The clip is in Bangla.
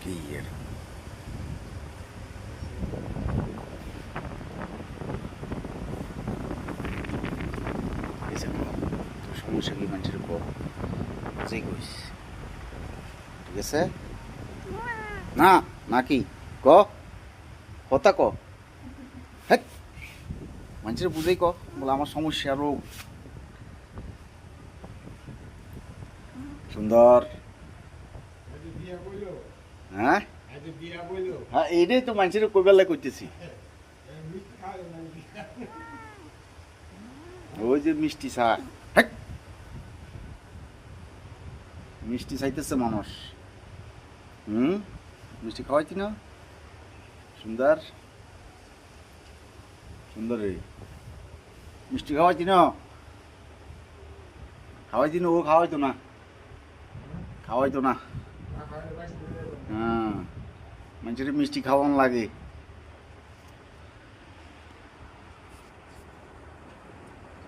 কি এর সমস্যা কি মানুষের কো বুঝেই কইস ঠিক আছে না নাকি ক কথা ক হ্যাঁ মানুষের বুঝেই ক বলে আমার সমস্যা রোগ সুন্দর হ্যাঁ হ্যাঁ এইটাই তো মানুষের কইবেলা করতেছি ওই যে মিষ্টি চা হ্যাঁ মিষ্টি চাইতেছে মানুষ মিষ্টি খাওয়াইছি না সুন্দর সুন্দর রে মিষ্টি খাওয়াইছি না খাওয়াইছি না ও খাওয়াইতো না খাওয়াইতো না হ্যাঁ মানুষের মিষ্টি খাওয়ানো লাগে